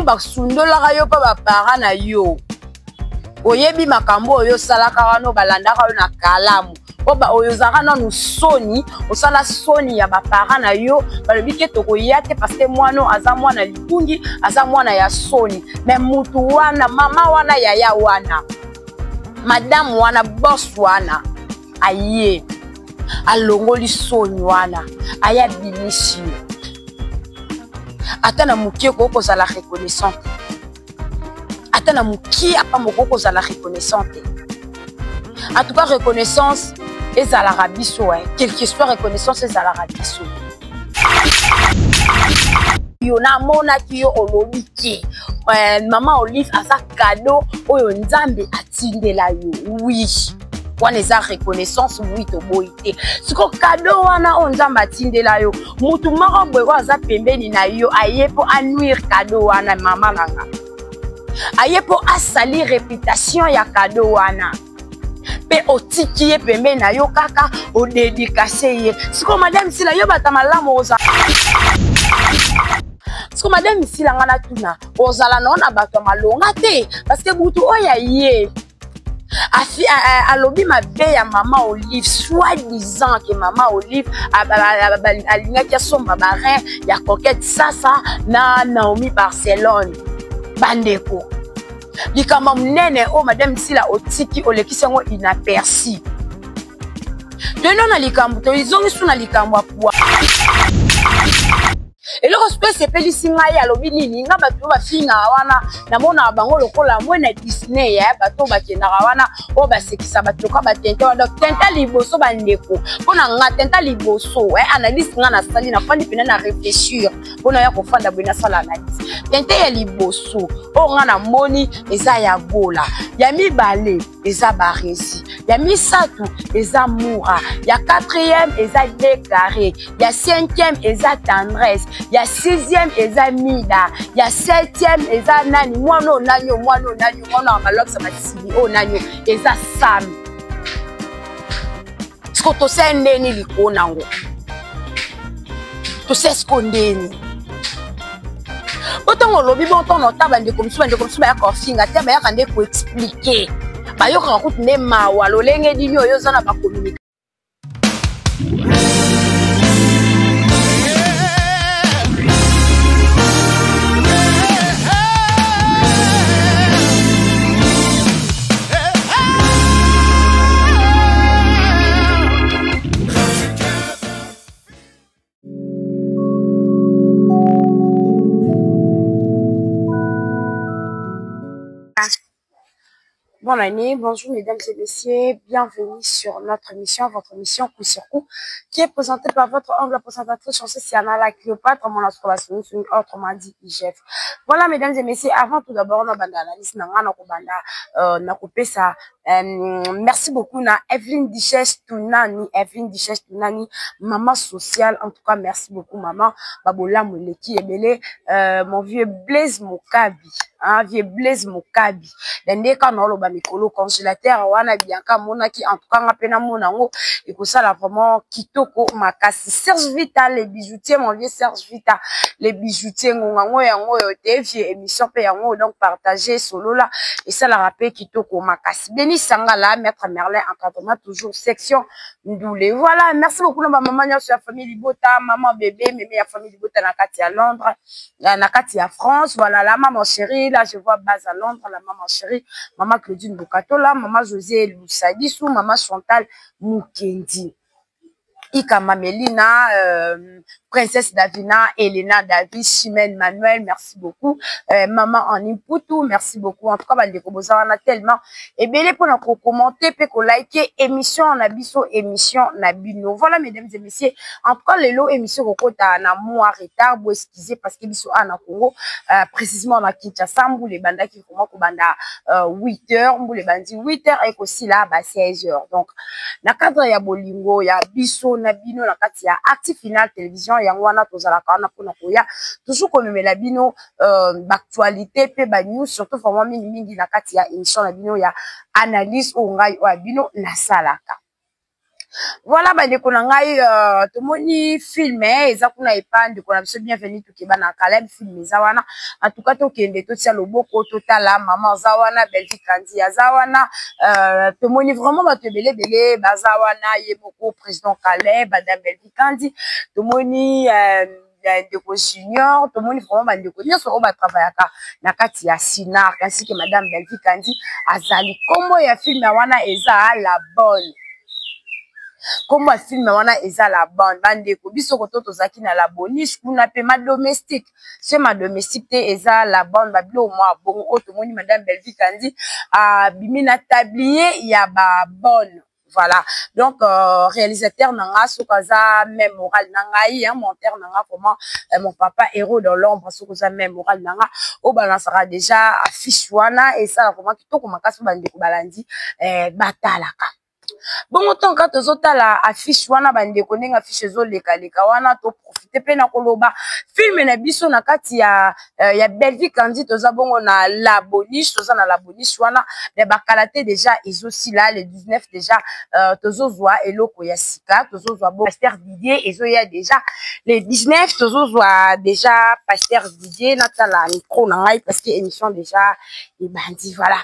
basundola yo pa ba para na yo oyebi makambo oyo salaka wano balandaka yo na kalamu oba oyo zaka na soni osala soni ya ba para na yo balobi ke tokoya te parce que mwana aza mwana likungi aza mwana ya soni mais mutu wana mama wana yaya wana madame wana boss wana aye alongoli soni wana aya binisi atana mukie ko za la reconnaissante atana mukie apa moko za la reconnaissante en tout cas reconnaissance et à la rabisso quel que soit reconnaissance et à la rabisso yona mona kiyo olobiki maman Olive asa cadeau oyo nzambe atindela yo oui wana eza reconnaissance oui to boité siko cadeau wana on nzambe atindela yo mutu moko boye aza pembeni na yo ayepo anuire cadeau wana mama nanga ayepo asali réputation ya cadeau wana pe otiki ye pembeni na yo kaka o dédicacer ye siko madame sila yo bata malamu oza siko madame sila ngana tuna ozala na bato malonga te parce que butu oya ye alobi mabe ya mama Olive soi-disant que mama Olive alingaki asomba barin ya coquette sasa na Naomi Barcelone bandeko likamba munene o madame sila otiki olekisi ngo inaperçu teno na likambo to izongisu na likambo apua eloko space epelisi ngai alobi nini nga bato bafinga wana namona bango lokola mwena Disney ya bato bakendaka wana o basekisa bato ka batente wana tenta liboso bandeko pona nga tenta liboso analyse nga na sali na fandi pena na réfléchir pona ya kofanda bwena sala analyse tente ya liboso o nga na moni eza ya gola ya mibale eza baresi ya misatu eza moura ya 4e eza décarré ya 5e eza tendresse ya 6e eza mida ya 7e eza nani mwana nanyo mwana maloksa masili o nanyo eza sami siko to sendeni likona ngo to seskondeni otongo lobi bon ton notable ndeko msuba ya kofinga te ba ya kande ko expliquer ba yo ka kutu ne mawa lolenge dini oyo zana ba communiquer. Bonne année, bonjour mesdames et messieurs, bienvenue sur notre émission, votre émission Coup sur Coup, qui est présentée par votre humble présentatrice Chancée Siana la Cléopâtre, mon astrologie, autrement dit IGF. Voilà mesdames et messieurs, avant tout d'abord, on a analyse, merci beaucoup na Evelyne Dichès Tunani, maman sociale, en tout cas merci beaucoup maman, Babola Mouleki Ebele, mon vieux Blaise Mokabi. Vieux Blaise Mokabi dende ka no loba mikolo congélateur wana bianka monaki en tout cas ngapena monango ekosala vraiment kitoko makasi Serge Vita les bijoutiers mon vieux Serge Vita les bijoutiers ngongo yango te vieux émission pe yango donc partager solo là et ça la rappelle kitoko makasi Denis Sangala maître Merlin encadrement toujours section Ndoulé. Voilà, merci beaucoup maman sur la famille Libota, maman bébé mémé la famille Libota na kati à Londres, na kati à France. Voilà la maman chérie, là je vois base à Londres, la maman chérie, maman Claudine Bokatola, maman José Lussadissou, maman Chantal Mukendi. Ikama Melina, Princesse Davina, Elena David, Chimène Manuel, merci beaucoup. Maman Annie Poutou, merci beaucoup. En tout cas, on a tellement. Et bien, les pour nous commenter, pour liker, émission Nabiso, émission Nabino. Voilà, mesdames et messieurs. En tout cas, les lots émission Rokota, na mois retard, vous excusez parce que biso à Congo, précisément na Kinshasa, mbou les bandas qui font banda 8h, mbou les bandits 8h et aussi là, 16h. Donc, na cadre ya bolingo, ya biso, Nabino, na kati ya Active Final Télévision, yangwana tozala kana pona koya toujours comme la bino d'actualité pe ba news surtout vraiment mingi na kati ya émission la bino ya analyse o ngai o bino na salaka Voilà, bah, ndeko na ngai, tomoni film, eza kuna epande, kuna biso bienvenue tukeba na Caleb film eza wana. En tout cas, tokende totia loboko totala mama aza wana, Belgique kandi aza wana. Tomoni vraiment bato ebele baza wana, ye moko président Caleb, madame Belgique kandi. Tomoni ndeko junior, tomoni vraiment ba ndeko nyonso oyo ba travaillaka na kati ya Sinar, kasi ke madame Belgique kandi azali kombo ya film wana eza la bonne. Comme film wana eza la bande bandeko biso koto tozaki na la boniche kuna pe ma domestique c'est ma domestique te eza la bande babilo moi bon otomoni madame Belvique kandi bimina tablier ya ba bonne. Voilà, donc réalisateur nanga sokaza même moral nangai hein, monteur nanga comment mon papa héros dans l'ombre sokaza même moral nanga o balansera déjà affiche wana et ça vraiment kitoko makasi bandeko balandi batalaka. Bon autant quand tozotala affiche wana bandeko ndenge affiche ezoleka wana to profiter pe na koloba film na biso na kati ya Belgique kandi toza bongo na la boniche toza na la boniche wana mais bakalate déjà ezosi là le 19 déjà tozozwa eloko ya sika tozozwa bon Pasteur Didier ezoya déjà le 19 tozozwa déjà Pasteur Didier na tala micro na ngai parce que émission déjà et bandi voilà.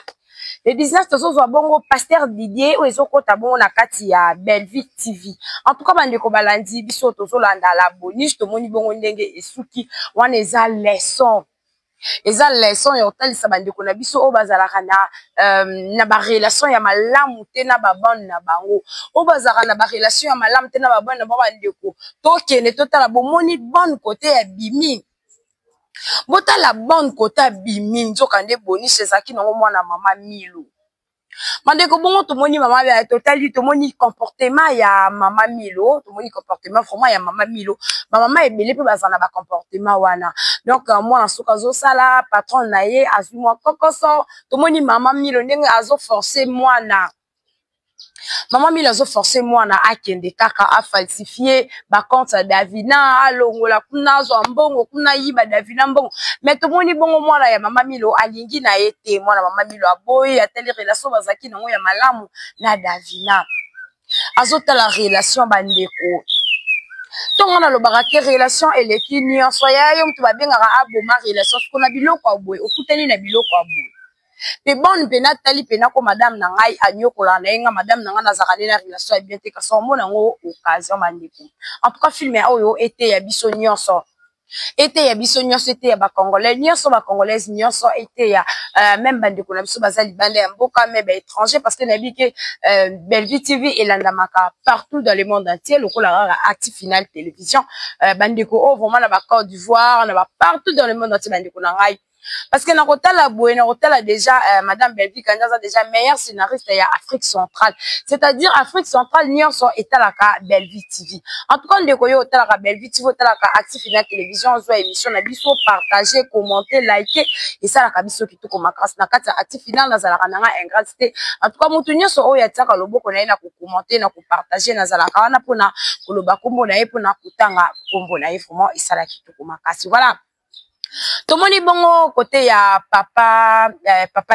Le 19 tozozwa bongo Pasteur Didier ou ezokota bongo na kati ya Belvique TV. En tout cas bandeko balandi biso tozolanda la boniche tomoni bongo ndenge esuki wana eza leçon. Eza leçon ya otalisa bandeko na biso o bazalaka na ba relation ya malamu te na ba bande na bango. O bazalaka na ba relation ya malamu te na ba bande na bandeko. Tokene totala bomoni bonne côté ya bimi. Bota la bonne côté bimi nzoka nde boniche ezaki nango mwana mama Milo. Mandeko bongo tomoni mama ya totali tomoni comportement ya mama Milo, tomoni comportement vraiment ya mama Milo. Mama ebele pe bazana ba comportement wana. Donc moi en soka zo sala patron na ye azui moi kokoso tomoni mama Milo ndenge azo forcer mwana. Maman Milo azo forcer mwana akende kaka a falsifier ba compte Davina alongola kuna zo mbongo kuna yiba Davina mbongo mais tomoni bongo mwana ya mama Milo alingi na ete mwana mama Milo aboyi ateli relation bazaki nango ya malamu na Davina azota la relation bandeko tonga na lobaka ke relation eleki nyonso ya yo mtu babengaka aboma relation kona biloko aboye okutani na biloko aboye. Pe bonne pena tali pena ko madame na ngai anyokola na yenga madame na nga nazakale na relation ya bien te kaso mona ngo occasion bandeko. En tout cas film oyo été ya biso nyonso. Été ya biso nyonso été ya ba congolais nyonso ba congolaise nyonso été ya même bandeko na biso bazali bande ya mboka mais ba étranger parce que na bi ke Belvique TV elandamaka partout dans le monde entier lokola actif final télévision bandeko o vraiment na ba Côte d'Ivoire na ba partout dans le monde entier bandeko na ngai. Parce que nakotala boye nakotala déjà madame Belvique kandaza déjà meilleure scénariste ya Afrique centrale, c'est-à-dire Afrique centrale nyonso etalaka Belvique TV. En tout cas ndeko yo otalaka Belvique TV otalaka actif na télévision zo émission na biso partager commenter liker et ça la biso kitoko makasi na kati actif final nazalaka nanga ingratité. En tout cas mutu nyonso oyo ataka loboko na ye na ko commenter na ko partager nazalaka wana pona koloba kombo na ye pona kutanga kombo na ye vraiment et ça la kitoko makasi. Voilà. Tomoni bongo côté ya papa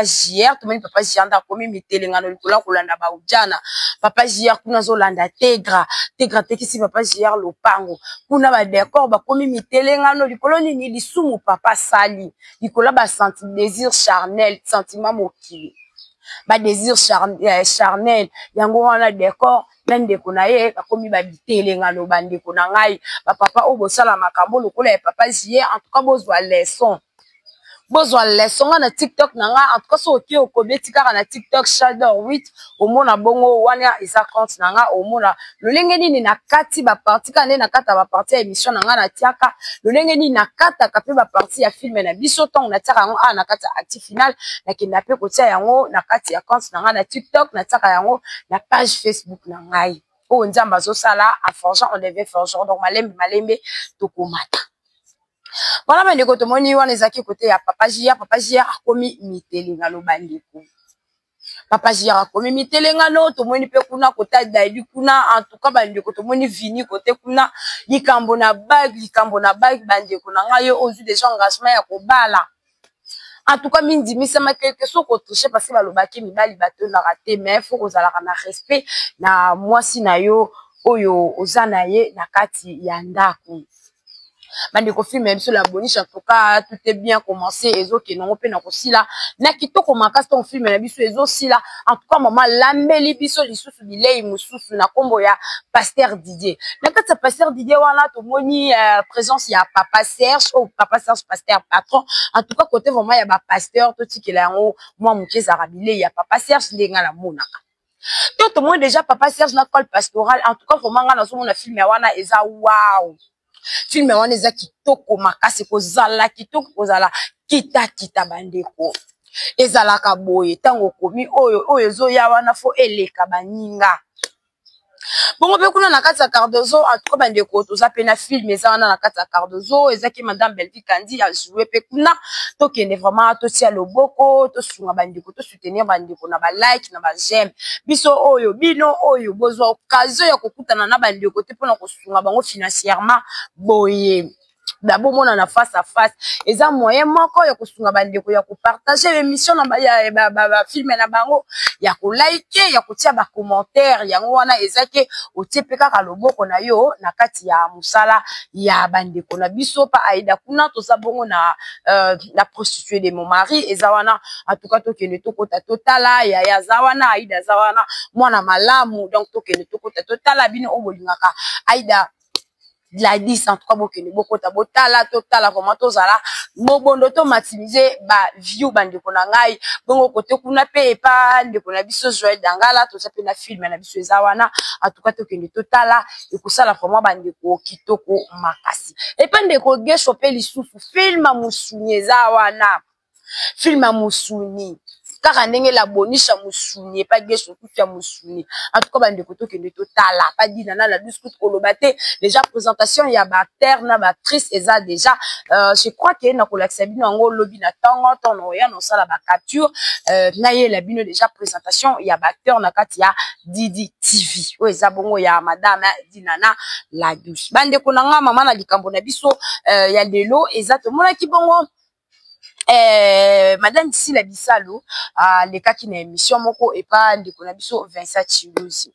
JR tomoni papa JR nda komi mitelengano likola kolanda ba ujana papa JR kuna zolanda tegra tekisi papa JR lopango kuna ba décor ba komi mitelengano likolo nini lisumu papa sali likola ba senti désir charnel sentiment mokili ba désir charnel yango wana décor ndeko na ye akomi ba bitelengano bandeko na ngai ba papa o bosala makambo lokola ya papa JR en tout cas bozwa leçon na TikTok na nga en tout cas so oki okobeti kaka na TikTok Shadow 8 omona bongo wana isa compte na nga omona lolenge nini na kati ba partie kande na kata ba partie ya émission na nga na tiaka lolenge nini na kata kape ba partie ya film na biso tong na tiaka yango na kata actif final na kinda pe kotia yango na kati ya compte na nga na TikTok na tiaka yango na page Facebook na ngai o nzamba zo sala à forgeant on devait forgeant donc malembe tokomata. Voilà bandeko tomoni wana ezaki côté ya papa JR akomi mitelengano bandeko. Papa JR akomi mitelengano tomoni pe kuna kota Daily kuna en tout cas bandeko tomoni vini côté kuna likambo na bag bandeko na ngai yo ozu déjà engagement ya kobala. En tout cas, mindi, mais ça m'a quelque chose qu'on touche parce que le baquet, mi bali bateau n'a raté, mais il faut qu'on a un respect. Na moi si na yo, oyo, ozanaye, na kati yanda ku. Bande ko film même sur la boniche, en tout cas, tout est bien commencé, ezo qui n'ont pas aussi là. Na kito comme casse ton film, na biso ezo si là. En tout cas, maman, lambeli biso lisusu bilei mususu na kombo ya Pasteur Didier. Na kati Pasteur Didier wana to moni présence ya Papa Serge, oh Papa Serge Pasteur patron. En tout cas, côté vraiment ya ba pasteur to tikela ngo moi muke zarabile ya Papa Serge ndenga la monaka. Tout le monde déjà Papa Serge na col pastoral. En tout cas, vraiment nga na zo mona film ya wana eza wow. Film wana eza kitoko makasi kozala kitoko kozala kita bandeko ezalaka boye tango komi oyo ezoya wana fo eleka baninga bongo pe kuna na kati ya Cardozo en tout cas bandeko toza pe na film eza wana na kati ya Cardozo ezaki madame Belvi Kandi a joué pe kuna tokende vraiment totia loboko tosunga bandeko to soutenir bandeko na ba like na ba j'aime biso oyo bino oyo bozwa occasion ya kokutana na bandeko te pona kosunga bango financièrement boye d'abord mona na face à face eza moyen moko ya kosunga bandeko ya kopartager émission na ba film na bango ya ko like ya kotia ba commentaire yango wana ezake otie pe kaka loboko na yo na kati ya musala ya bandeko na biso pa aida kuna toza bongo na prostituée de mon mari eza wana en tout cas tokende tokota totala ya zawana aida zawana mwana malamu donc tokende tokota totala bino obolingaka aida la 10 en tout cas bokene bokota botala totala vraiment tozala mobondo to maximiser ba view bandeko na ngai bongo kote kuna pe epa ndeko na biso Joël Dangala toza pe na film na biso eza wana en tout cas tokende totala ekosala vraiment bandeko kitoko makasi epa ndeko gesho pe lisusu film musuni eza wana film musuni kaka ndenge la bonisha musuni pas gesho tout ya musuni en tout cas bandeko tokende totala pas dina na la discours kolobate déjà présentation ya ba acteur na ba actrice eza déjà je crois que na kolakisa bino ngo lobi na tango tono ya no sala ba capture na ye la bino déjà présentation ya ba acteur na kati ya Didi TV o eza bongo ya madame Dinana la douce bandeko na nga mama na likambo na biso ya lelo eza to mona ki bongo madame ici la bisalo les cas qui na émission moko et pas ndeko na biso Vincent Chiluzi.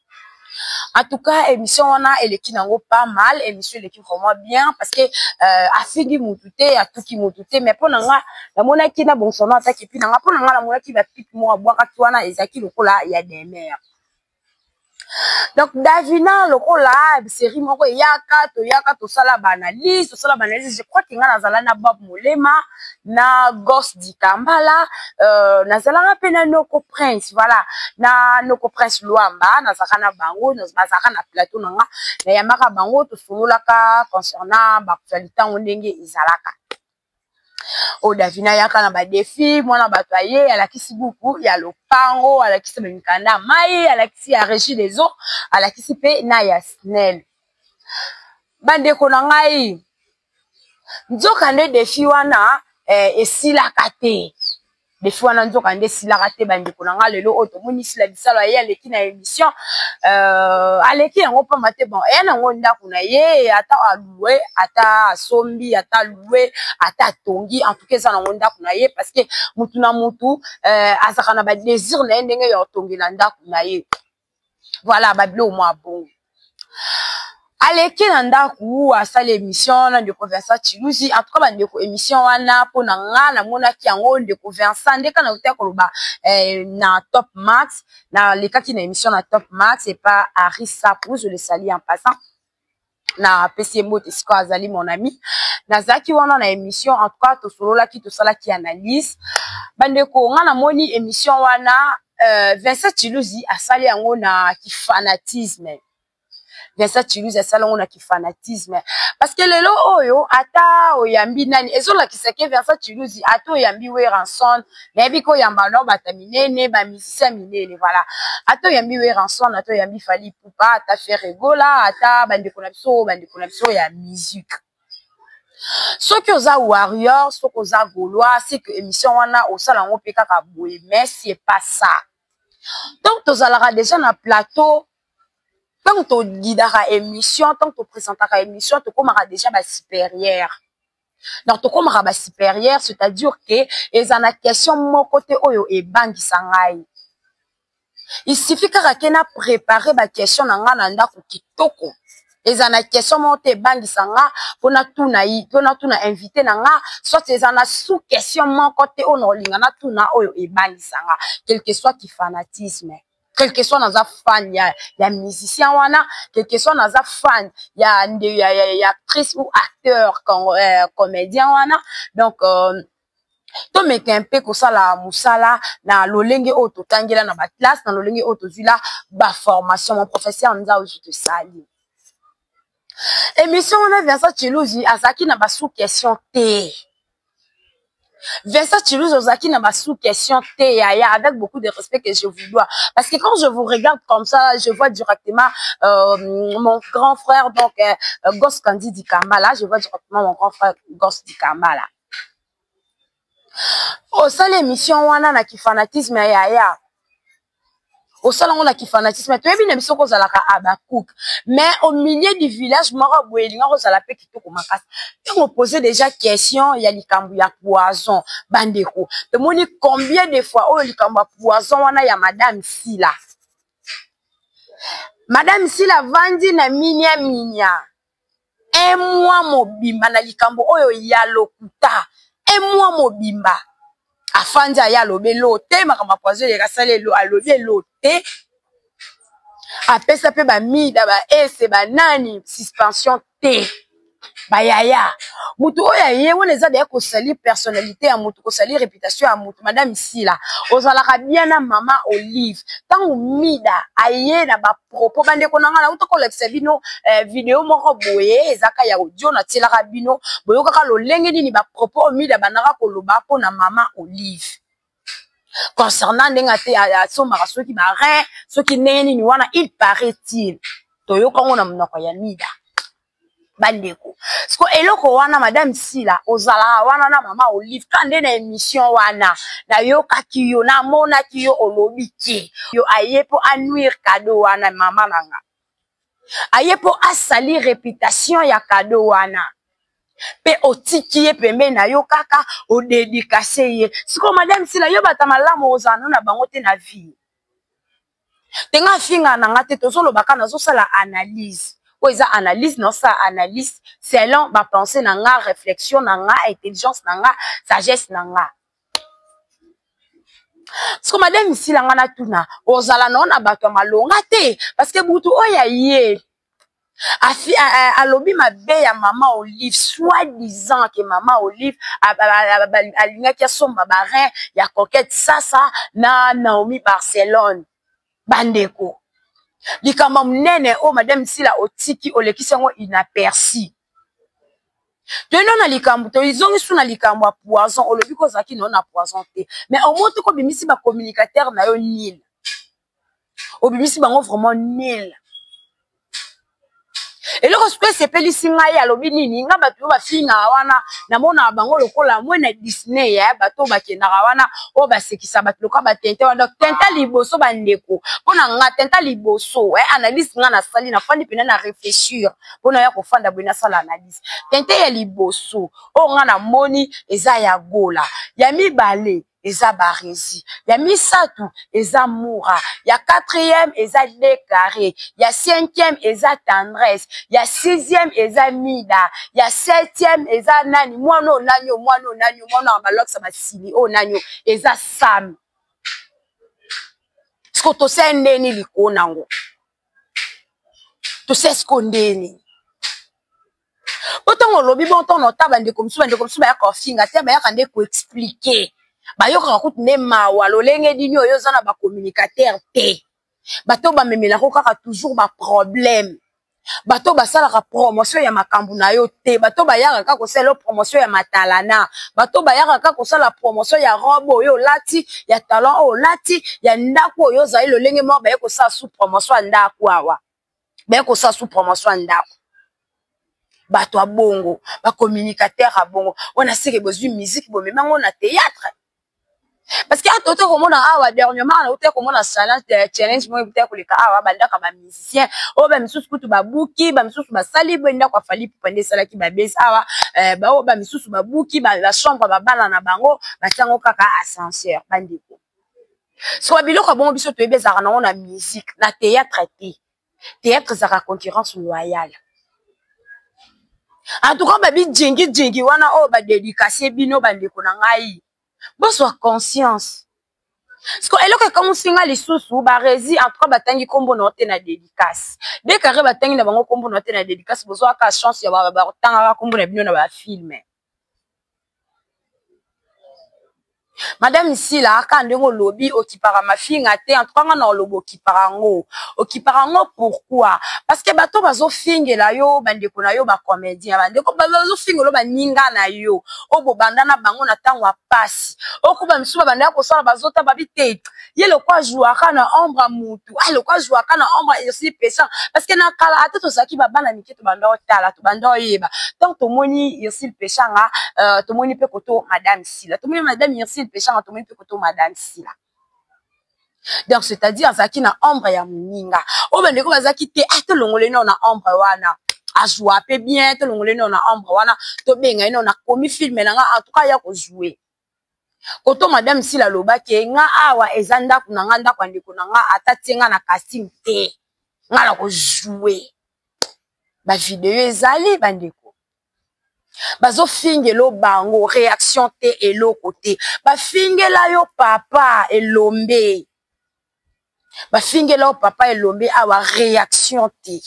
En tout cas émission wana eleki nango pas mal émission eleki vraiment bien parce que afingi mutute atuki mutute mais pona nga na mona ki na bonsono ataki pi nga pona nga na mona ki ba pipe mo abwaka twana ezaki lokola ya demer. Donc Davina lokola série moko yaka to sala analyse je crois que nga nazala na Bob Molema na Gos di Kambala nazala pe na Noko Prince voilà na Noko Prince Luamba nazaka na bango nazaka na plateau na nga na yamaka bango to sololaka concernant ba actualité ndenge izalaka o Davina yaka na ba défi mwana bato aye alakisi buku ya lopango alakisi mikanda mai alakisi ya régie des eaux alakisi pe na ya snell bandeko na ngai nzoka nde défi wana esilaka te défi wana nzoka nde esilaka te bandeko na ngai lelo oyo tomoni sila bisalo aye aleki na émission aleki yango pamba te bon eya nango ndako na ye ata aloué ata asombi ata loué ata atongi en tout cas eza nango ndako na ye parce que mutu na mutu azaka na badésir na ye ndenge ya otongela ndako na ye voilà babilo mwa bongo aleki na ndako asala émission na ndeko Vincent Chiluzi en tout cas bandeko émission wana mpona nga namonaki yango ndeko Vincent ndeka na uta koloba na Top Max na lekaki na émission na Top Max et pas Harry Sapou je le salue en passant na PCMO tesiko azali mon ami nazaki wana na émission en tout cas to sololaki to salaki analyse bandeko nga namoni émission wana Vincent Chiluzi asali yango na kifanatisme Vincent Chiluzi asalongo na kifanatisme parce que lelo oyo ata oyambi nani ezolakisa ke Vincent Chiluzi ata oyambi we ranson na biko yamba no bataminene ba musicien minene voilà ata oyambi we ranson ata oyambi Fally Ipupa ata Ferregola ata bandeko na biso ya musique soki oza warrior soki oza gaulois c'est que émission wana osala ngo pe kaka boye mais c'est pas ça donc tozalaka déjà na plateau tant to guidera émission tant to présentera émission to komaka déjà ba supérieur Donc, to comme raba supérieur, c'est-à-dire que, ils en a question mon côté oyo et bangi sangai. Il suffit que na préparer ma question nanga nanda kitoko. Ils en a question mon te bangi sanga, pona tuna invité nanga, soit ils en a sous question mon côté ono lingana tuna oyo et bangi sanga. Quel que soit qui fanatisme. Quel que soit naza fan, y a musicien wana, quel que soit naza fan, y a actrice ou acteur, comédien wana. Donc, to meke un peu kosala musala na lolenge oto tangela na ba classe na lolenge oto zula ba formation. Mon professeur nza je te salue. Émission on a Vincent Chilouzi azaki na ba sous question T. Vincent Chilouzi azaki na ba sous question T ya avec beaucoup de respect que je vous dois parce que quand je vous regarde comme ça je vois directement mon grand frère donc Goss Kandi Dikambala, je vois directement mon grand frère Goss Dikambala. Au sein l'émission wana na ki fanatisme ya au sein on a ki fanatisme tu as vu une émission qu'on zalaka abakouk mais au milieu du village mara boelinga ko zala pe kitoko makasi et on posait déjà question ya likambu ya poison bandeko te moni combien de fois oh likambu ya poison wana ya madame Sila vandi na minya un mois mobimba na likambu oyo ya lokuta un mois mobimba afanja ya lobe lote makama poison ya kasale lo alobe lote apesa pe ba mida ba ese ba nani suspension te ba yaya mutu oya ye wona za de ko sali personnalité ya mutu ko sali réputation ya mutu madame Sila ozalaka bien na mama Olive tangu mida aye na ba propos bande ko nanga na utoko lekse bino vidéo moko boye ezaka ya audio na tilaka bino boyo kaka lo lenge nini ba propos mida banaka ko loba po na mama Olive concernant ndengate ya somaka soki ba rein soki neni ni wana il paraît-il toyoka ngona munoko ya mida bandeko siko eloko wana madame Sila ozala wana na mama Olive kande na émission wana na yoka kiyo na mona kiyo olobi ki yo ayepo anuire cadeau wana mama nanga ayepo asali réputation ya cadeau wana pe otiki pembe na yo kaka o dédicacer ye siko madame Sila yo bata malamu ozana na bango te na vie tenga finga nanga te tozolo baka nazo sala analyse. Oza analyse non ça analyse selon ma pensée nanga réflexion nanga intelligence nanga sagesse nanga parce que madame Sila ngana tuna ozala na bato malonga te parce que butu oya ye alobi mabe ya mama Olive soi-disant que mama Olive alingaki asomba barin ya coquette sasa na Naomi Barcelone bandeko likamba munene o madame Sila otiki olekisi yango inaperçu tono na likambo to izongi suna likambo ya poison olobi ko zaki no na poison te mais au moins ko bimisi ba communicateur na yo nil obimisi bango vraiment nil eloko spe sepeli singa ya lobi nini nga bato ba finga wana na mona bango lokola mwena Disney ya bato bakenda wana o basekisa bato lokola batente wana tenta liboso bandeko pona nga tenta liboso analyse nga na sali na fandi pena na réfléchir pona ya ko fanda bwina sala analyse tente ya liboso o nga na moni eza ya gola ya mibale eza barezi ya misatu eza moura ya quatrième eza décarré ya cinquième eza tendresse ya sixième eza mida ya septième eza nani mwana nanyo mwana baloksa basili o nanyo eza sam sko to sendeni likonango to sesko ndeni otango lobi bon ton notable ndeko msuba ya kofinga te ba ya kande ko expliquer bayoka kutu ne mawa lolenge dini oyo zana ba communicateur te bato ba memela ko kaka toujours ba problème bato basala ka promotion ya makambu na yo te bato bayaka ka ko sala promotion ya matalana bato bayaka ka ko sala promotion ya robe oyo lati ya talent oyo lati ya ndako oyo zali lolenge mo ba ko sala sous promotion ndako awa ba ko sala sous promotion ndako bato abongo ba communicateur abongo on a seke bozui musique bo memango na théâtre Parce que à tout comme on a dernièrement on a comme on a challenge moi peut-être que les cas banda ka ba musicien o ba misusu kutu ba buki ba misusu ba sali benda kwa fali pende sala ki ba besa awa ba o ba misusu ba buki ba la chambre ba bana na bango ba tango kaka ascenseur bandeko so biloko bon biso to ebeza na on a musique na théâtre ça ka concurrence loyale en tout cas ba bi jingi wana o ba dédicacer bino bandeko na ngai bonsoir conscience. Parce que eloko comme singa lisusu ba rezi en tout cas batangi kombo note na dédicace. Dès que batangi na bango kombo note na dédicace bozo ka chance ya ba tanga kombo na bino na ba film. Madame ici là quand ndeko lobby okipara mafinga te en tout cas na lobo okiparango pourquoi parce que bato bazo fingela yo bandeko na yo ba comédien bandeko bazo fingelo ba ninga na yo obo bandana bango na tango apasi okuba misuba bandako kosala bazota babite yelo kwa jouaka na ombre mutu le kwa jouaka na ombre aussi péchant parce que na kala ata to saki ba bana miketo bando tala to bando yeba donc to moni aussi péchant to moni pe koto madame Sila to moni madame merci péchant to moni pe koto madame Sila donc c'est-à-dire zaki na ombre ya muninga o bandeko bazaki te to longole na ombre wana a jouer pe bien to longole na ombre wana to benga ina na komi film na nga en tout cas ya ko jouer koto madame Sila loba ke nga awa ezanda kuna nganda kwa ndeko na nga atatenga na casting te nga la ko jouer ba vidéo ezali bandeko bazo fingelo bango réaction te eloko te ba fingela yo papa elombe ba fingela yo papa elombe awa réaction te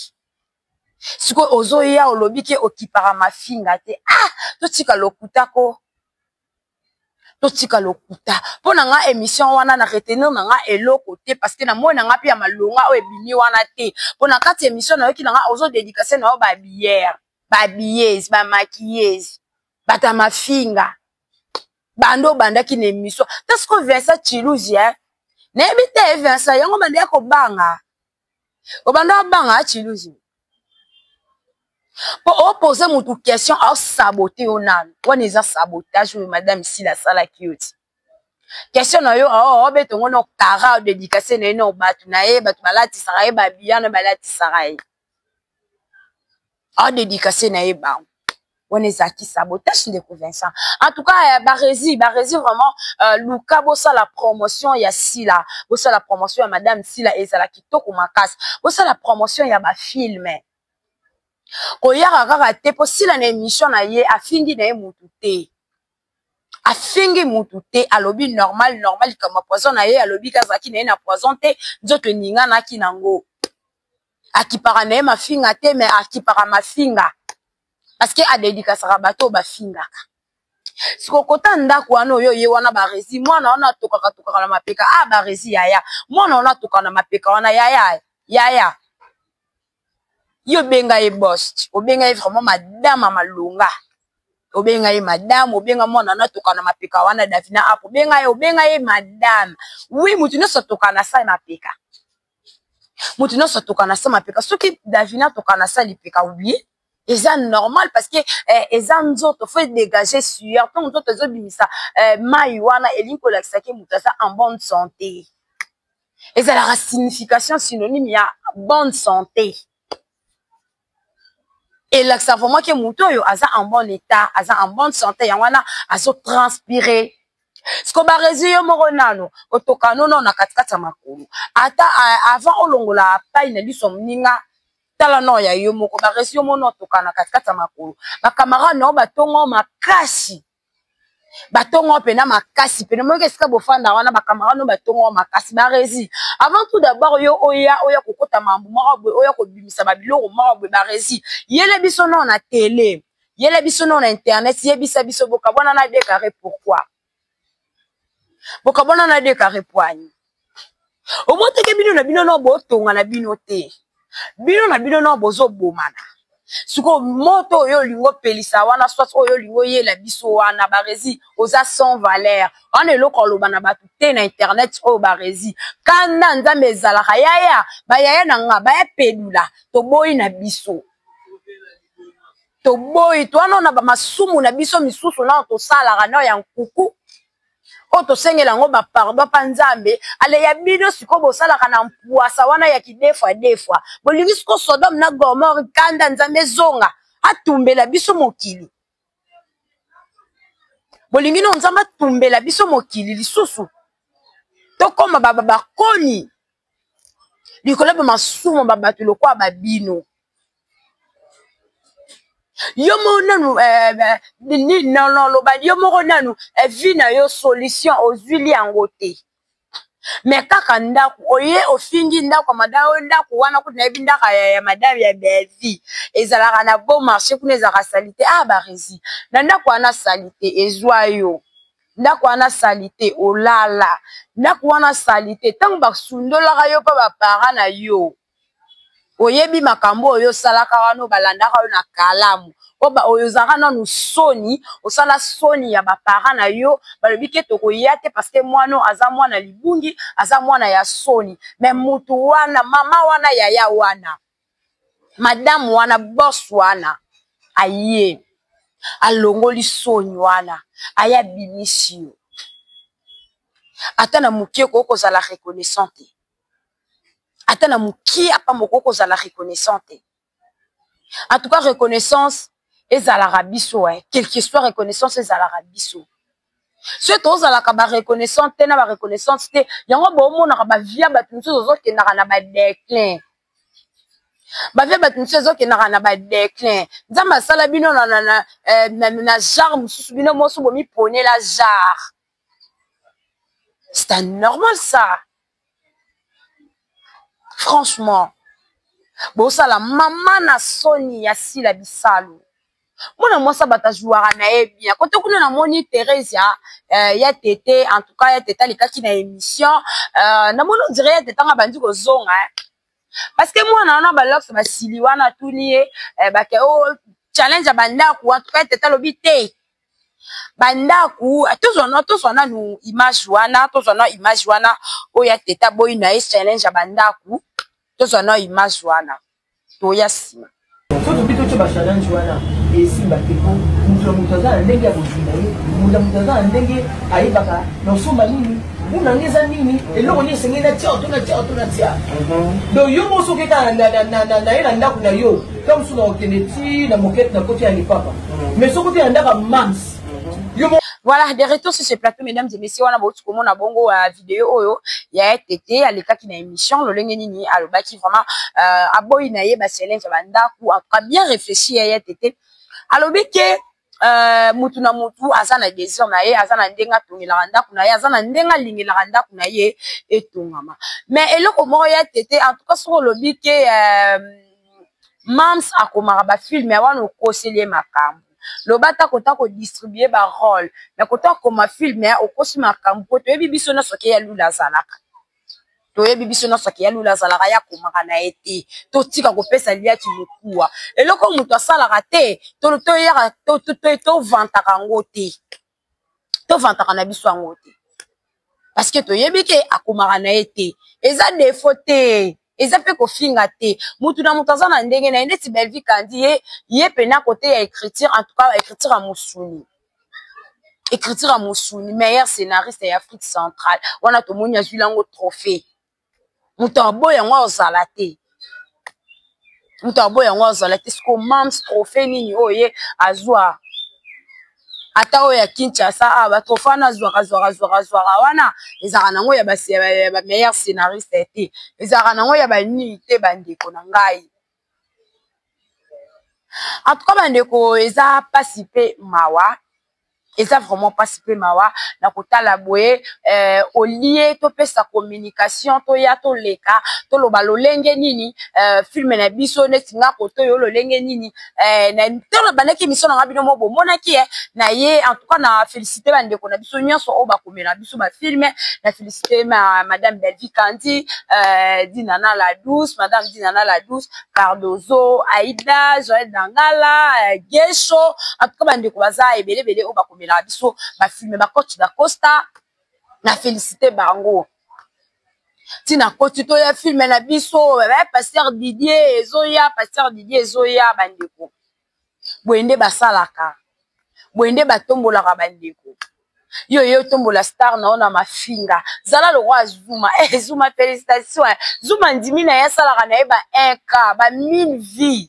siko ozo ya olobi ke okipara mafinga te to tika lokutako totika lokuta po na nga émission wana na retenir na nga eloko te parce que na moi na nga pia malonga o ebimi wana te po na kati émission na yoki na nga ozo dédicacer na ba bière ba billets ba maquilleuse bata mafinga bando bandaki na émission parce que Vincent Chiluzi na ebite Vincent yango bande ko banga o bando banga Chiluzi pour opposer mon question à saboter on a on est à sabotage madame Sila sala kioti question na yo beto ngono kara dédicacer na ino batu na ye batu balati saraye ba biana balati saraye dédicacer na ye ba on est à qui sabotage de Vincent en tout cas barezi vraiment Luka bossa la promotion ya Sila bossa la promotion ya madame Sila ezala kitoko makasi bossa la promotion ya ba film koyaka kaka te po Sila na émission na ye afingi na ye mutu te afingi mutu te alobi normal comme poison na ye alobi kazaki na ye na poison te nzoto ninga na kinango akipara na ye mafinga te mais akipara mafinga parce que a dédicacera bato ba fingaka siko kota ndako wana oyo ye wana barezi mwana wana tokaka na mapeka barezi yaya mwana wana toka na mapeka wana yaya yo benga e boss obenga e vraiment madame malunga obenga e madame obenga mwana na toka na mapeka wana Davina apo obenga e madame oui mutu no sotoka na sa mapeka mutu no sotoka na sa mapeka soki Davina toka na sa lipeka oui eza normal parce que eza nzoto faut dégager sueur tant nzoto zo bimisa mai wana elinko lakisaki mutu asa en bonne santé eza la signification synonyme ya bonne santé. Et là, ça vraiment que muto yo aza en bon état, aza en bonne santé, yangwana azo transpirer. Ce qu'on va résumer moronano, otokano no na katikata makulu. Ata avant olongola paille na biso mninga tala no ya yo moko ba résumer mono tokana katikata makulu. Ba camarade no ba tongo makasi. Batongo pena makasi pena mo keska bofanda wana bakamara no batongo makasi barezi avant tout d'abord yo oya kokota mambu moko oya ko bimisa babiloko moko barezi yele biso no na télé yele biso no na internet yebisa biso bokabona na déclarer pourquoi bokabona na déclarer poigne au moins te ke bino no botonga na bino te bino na bino no bozo bomana siko moto oyo lingo pelisa wana soit oyo lingo yela biso wana barezi oza sans valeur on eloko loba na batu te na internet o barezi kanda nzambe ezalaka yaya bayaya na nga baya pedula toboyi na biso toboyi twana na ba masumu na biso misusu na tosalaka na ya nkuku Oto sengela ngo ba pardon pa nzambe ale ya bino siko bosala kana mpuasa wana ya ki deux fois bolingi siko Sodome na Gomorrhe kanda nzambe zonga atumbela biso mokili bolingi no nzambe atumbela biso mokili lisusu tokoma bakoni likolo ba masumo babatu lokwa babino yo monanu non lo ba yo moko nanu vina yo solution ozwili yango te mais kaka ndako oye ofingi ndako madame ndako wana kuna yebi ndako ya madame ya Belvi ezalaka na bon marché kuna ezalaka salite barezi na ndako wana salite ezwa yo ndako wana salite olala ndako wana salite tango basundolaka yo pa bapara na yo oyebi makambo oyo salaka wana balandaka yo na kalamu oba oyo zaka nanu soni osala soni ya bapara na yo balobi ke tokoya te parce que mwana aza mwana libungi aza mwana ya soni mais mutu wana mama wana yaya wana madame wana boss wana aye alongoli soni wana aya bimisi yo ata na mukie kozala reconnaissante ata na mukie apa moko kozala reconnaissante en tout cas reconnaissance ezalaka biso quel que soit reconnaissance ezalaka biso surtout ozalaka ba reconnaissance te na ba reconnaissance te yango bomonaka ba via bato mosusu ozokendaka na ba déclin ba via bato mosusu ezokendaka na ba déclin nzambe asala bino na genre mosusu bino mosusu bomiponela genre c'est normal ça franchement bosala mama na soni ya sila bisalo mona mwasa batajouara na ye bien kote kuna na moni Thérèse ya tete en tout cas ya tete alikaki na émission na moni on dirait ya tete nga bandi kozonga parce que mwana wana balox basili wana tuni ye bake o challenge ya bandaku en tout cas tete alobi te bandaku tozwana nu image wana oya tete boyi na ye challenge ya bandaku tozwana image wana toya sima soto bito cho ba challenge wana esimba teko mutu aza na ndenge ya kozunda ye mutu aza na ndenge ayebaka na osomba nini unanga eza nini eloko nini esengeli na tia oto na tia donc yo moso okeka na ye na ndako na yo ka mosu na okende ti na mokete na koti ya lipapa mais soki ote na ndako manse voilà, des retours sur ce plateau, mesdames et messieurs. On a beaucoup de monde à bongo à vidéo. Oyo, il y a été à l'écart qui n'a émission. Le lengenini à l'obaki vraiment à boy naie baselin jabanda ou a bien réfléchi à été. À l'obaki mutu na mutu azana désir naie azana ndenga tungilanda kunaie azana ndenga lingilanda kunaie et tungama. Mais eloko mo ya été en tout cas sur l'obaki mams akomara ba film ya wana okosele makambo. Lobata kota ko distribuer ba rôle mais kota ko ma film ya okosi makambo to yebi biso na soki ya lula zalaka to yebi biso na soki ya lula zalaka ya komaka na ete to tika ko pesa lia ti mokuwa eloko mutu asalaka te to yaka to vantaka ngote to vantaka na biso ngote parce que to yebi ke akomaka na ete eza défaut te eza pe kofinga te mutu na mutu aza na ndenge na neti Belvi kandi ye pena côté ya écriture en tout cas écriture à Mousouni meilleur scénariste ya Afrique centrale wana to moni azwi lango trophée mutu aboya ngo ozala te siko mams trophée nini oye azwa ata oya Kinshasa ba trofana zwaka wana ezaka nango ya ba meilleur scénariste te ezaka nango ya ba nini te bandeko na ngai en tout cas bandeko eza participer mawa eza vraiment participer mawa na kotala boye au lieu to pesa communication to ya to leka to loba lolenge nini film na biso neti nga koto yo lolenge nini na to banaki mission na bino mo bomonaki na ye en tout cas na féliciter bandeko na biso nyonso o ba komela biso ba film na féliciter madame Belvi Kandi Dinana la douce madame Dinana la douce Cardozo Aïda Joël Dangala Gesho en tout cas bandeko baza ebele o ba la biso ba filme ba coach da Costa na féliciter bango tina coach to ya filme na biso ba pasteur Didier ezoya bandeko boende basalaka boende batombolaka bandeko Yo tombola star na ona mafinga. Zala le roi Zuma. Zuma félicitations. Zuma ndimi na yasala kana ba 1K, ba 1000 vies.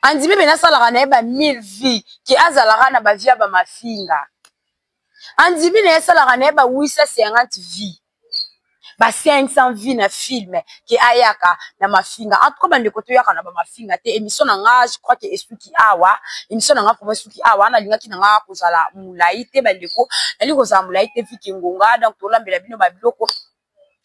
Andimi bena sala kana ba 1000 vies ki azala kana ba via ba mafinga. Andimi na yasala kana ba 850 vies. Ba 500 vies na film ki ayaka na mafinga. En tout cas bande koto yaka na ba mafinga te émission na nga je crois que esuki awa émission na nga pour esuki awa na linga ki na nga kozala mulai te bande ko ali kozala mulai te fiki ngonga donc to lambela bino ba biloko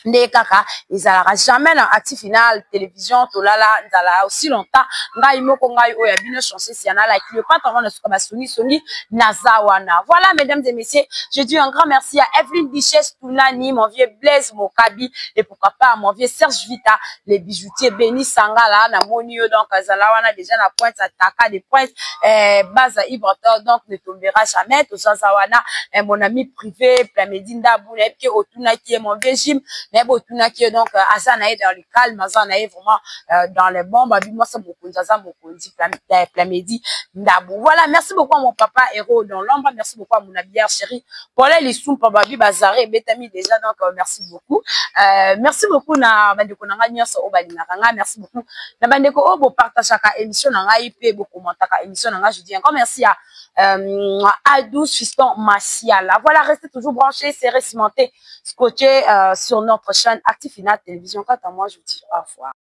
nde kaka ezalaka jamais na actif final télévision tolala nzala aussi longtemps ngai moko ngai oya bino chanceux si ana like le pas avant de suka ba songi nazawana. Voilà mesdames et messieurs, je dis un grand merci à Evelyne Duchesse Tounani, mon vieux Blaise Mokabi et pourquoi pas mon vieux Serge Vita, les bijoutiers Béni Sangala na monio donc azalawana déjà na pointe ataka des pointes base à Ibrator donc ne tombera jamais tout ça zawana mon ami privé Plamedinda Boulep qui otuna qui est mon vieux Jim Nebo Tunaki donc Asanae dans le calme, Asanae vraiment dans les bombes. Moi c'est beaucoup Zaza Mokondi Plamedi Ndabou. Voilà, merci beaucoup à mon papa héros dans l'ombre, merci beaucoup à mon abière chérie. Pour les soum Babi Bazaré Betami déjà donc merci beaucoup. Merci beaucoup na bandeko nanga nyonso obalinaka. Merci beaucoup. Na bandeko obo partagaka émission nanga IP beaucoup commentaka émission nanga je dis encore merci à A12 Fiston Massiala. Voilà, restez toujours branchés, serrés, cimentés, scotchés sur notre chaîne Actif Final Télévision. Quant à moi, je vous dis au revoir.